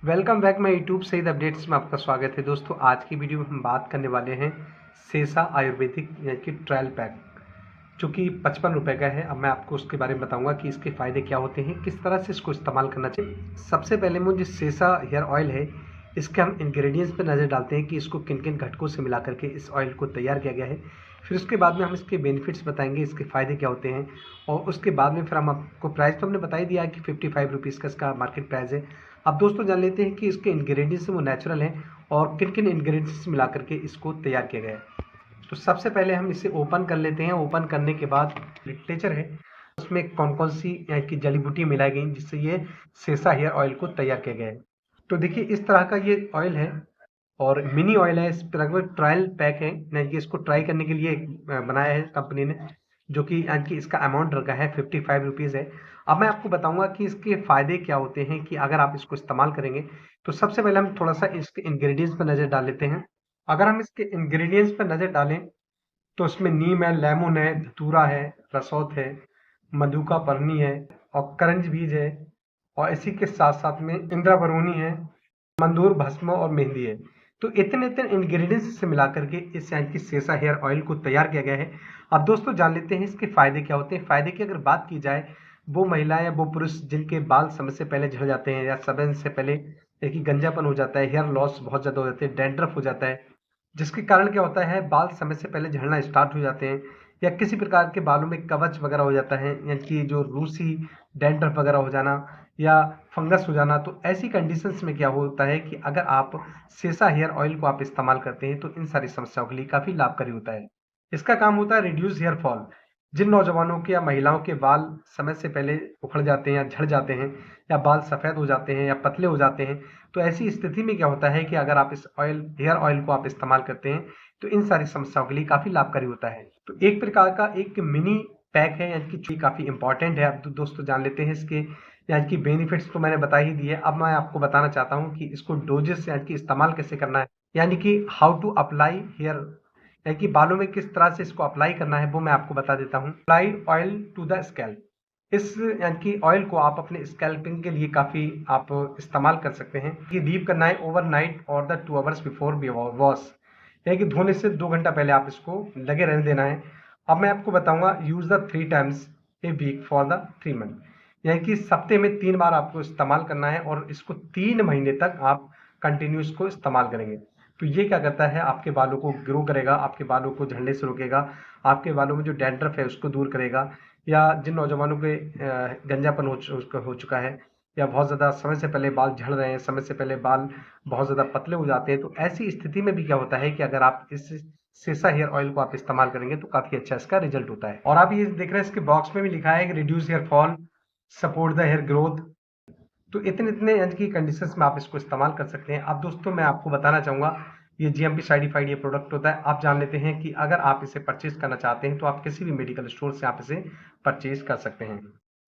Welcome back my YouTube Saeed updates में आपका स्वागत है। दोस्तों आज की वीडियो में हम बात करने वाले हैं सेसा आयुर्वेदिक यानी कि ट्रायल पैक जो कि 55 रुपये का है। अब मैं आपको उसके बारे में बताऊंगा कि इसके फ़ायदे क्या होते हैं, किस तरह से इसको इस्तेमाल करना चाहिए। सबसे पहले मुझे सेसा हेयर ऑयल है, इसके हम इंग्रेडिएंट्स पर नज़र डालते हैं कि इसको किन किन घटकों से मिला करके इस ऑयल को तैयार किया गया है। फिर उसके बाद में हम इसके बेनिफिट्स बताएंगे, इसके फ़ायदे क्या होते हैं, और उसके बाद में फिर हम आपको प्राइस तो हमने बता ही दिया है कि 55 रुपीज़ का इसका मार्केट प्राइस है। अब दोस्तों जान लेते हैं कि इसके इंग्रेडिएंट्स वो नेचुरल हैं और किन किन इंग्रेडिएंट्स मिला करके इसको तैयार किया गया है। तो सबसे पहले हम इसे ओपन कर लेते हैं। ओपन करने के बाद लिटरेचर है, उसमें कौन कौन सी की जड़ी बूटी मिलाई गई जिससे ये सेसा हेयर ऑयल को तैयार किया गया है। तो देखिए इस तरह का ये ऑयल है और मिनी ऑयल है। इस पर लगभग ट्रायल पैक है, यानी कि इसको ट्राई करने के लिए बनाया है कंपनी ने, जो कि यानी कि इसका अमाउंट रखा है 55 रुपीज़ है। अब मैं आपको बताऊंगा कि इसके फ़ायदे क्या होते हैं कि अगर आप इसको इस्तेमाल करेंगे। तो सबसे पहले हम थोड़ा सा इसके इंग्रेडिएंट्स पर नज़र डाल लेते हैं। अगर हम इसके इंग्रेडिएंट्स पर नज़र डालें तो इसमें नीम है, लेमन है, धतूरा है, रसौत है, मधुका परनी है और करंज बीज है, और इसी के साथ साथ में इंद्रावरुणी है, मंदूर भस्म और मेहंदी है। तो इतने इतने इंग्रेडिएंट्स से मिला करके इस यानी कि सेसा हेयर ऑयल को तैयार किया गया है। अब दोस्तों जान लेते हैं इसके फायदे क्या होते हैं। फायदे की अगर बात की जाए, वो महिला या वो पुरुष जिनके बाल समय से पहले झड़ जाते हैं या समय से पहले एक ही गंजापन हो जाता है, हेयर लॉस बहुत ज़्यादा हो जाते हैं, डैंड्रफ हो जाता है, जिसके कारण क्या होता है बाल समय से पहले झड़ना स्टार्ट हो जाते हैं, या किसी प्रकार के बालों में कवच वगैरह हो जाता है, यानी कि जो रूसी डैंड्रफ वगैरह हो जाना या फंगस हो जाना। तो ऐसी कंडीशंस में क्या होता है कि अगर आप सेसा हेयर ऑयल को आप इस्तेमाल करते हैं तो इन सारी समस्याओं के लिए काफ़ी लाभकारी होता है। इसका काम होता है रिड्यूस हेयर फॉल। जिन नौजवानों के या महिलाओं के बाल समय से पहले उखड़ जाते हैं या झड़ जाते हैं, या बाल सफ़ेद हो जाते हैं या पतले हो जाते हैं, तो ऐसी स्थिति में क्या होता है कि अगर आप इस हेयर ऑयल को आप इस्तेमाल करते हैं तो इन सारी समस्याओं के लिए काफ़ी लाभकारी होता है। तो एक प्रकार का एक मिनी पैक है, यानी कि जो काफ़ी इंपॉर्टेंट है। अब तो दोस्तों जान लेते हैं इसके यानी कि बेनिफिट्स तो मैंने बता ही दिए। अब मैं आपको बताना चाहता हूँ कि इसको डोजेस यानी कि इस्तेमाल कैसे करना है, यानी कि हाउ टू अप्लाई हेयर, यानी कि बालों में किस तरह से इसको अप्लाई करना है, वो मैं आपको बता देता हूँ। Apply oil to the scalp. इस यानी कि ऑयल को आप अपने स्कैल्पिंग के लिए काफ़ी आप इस्तेमाल कर सकते हैं। ये लीव करना है ओवरनाइट और द 2 आवर्स बिफोर वॉश, यानी कि धोने से 2 घंटा पहले आप इसको लगे रहने देना है। अब मैं आपको बताऊंगा use the 3 times a week for the 3 month, यानी कि सप्ते में 3 बार आपको इस्तेमाल करना है और इसको 3 महीने तक आप कंटिन्यू इसको इस्तेमाल करेंगे। तो ये क्या करता है, आपके बालों को ग्रो करेगा, आपके बालों को झड़ने से रोकेगा, आपके बालों में जो डैंड्रफ है उसको दूर करेगा, या जिन नौजवानों के गंजापन हो चुका है या बहुत ज़्यादा समय से पहले बाल झड़ रहे हैं, समय से पहले बाल बहुत ज़्यादा पतले हो जाते हैं, तो ऐसी स्थिति में भी क्या होता है कि अगर आप इस सेसा हेयर ऑयल को आप इस्तेमाल करेंगे तो काफ़ी अच्छा इसका रिजल्ट होता है। और आप ये देख रहे हैं इसके बॉक्स में भी लिखा है कि reduce hair fall, support the hair growth. तो इतने इतने यानी कि कंडीशंस में आप इसको इस्तेमाल कर सकते हैं। अब दोस्तों मैं आपको बताना चाहूँगा, ये जीएमपी सर्टिफाइड ये प्रोडक्ट होता है। आप जान लेते हैं कि अगर आप इसे परचेज करना चाहते हैं तो आप किसी भी मेडिकल स्टोर से आप इसे परचेज कर सकते हैं।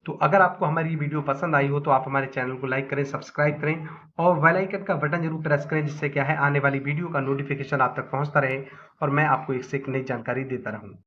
तो अगर आपको हमारी वीडियो पसंद आई हो तो आप हमारे चैनल को लाइक करें, सब्सक्राइब करें और बेल आइकन का बटन जरूर प्रेस करें, जिससे क्या है आने वाली वीडियो का नोटिफिकेशन आप तक पहुंचता रहे और मैं आपको एक से एक नई जानकारी देता रहूं।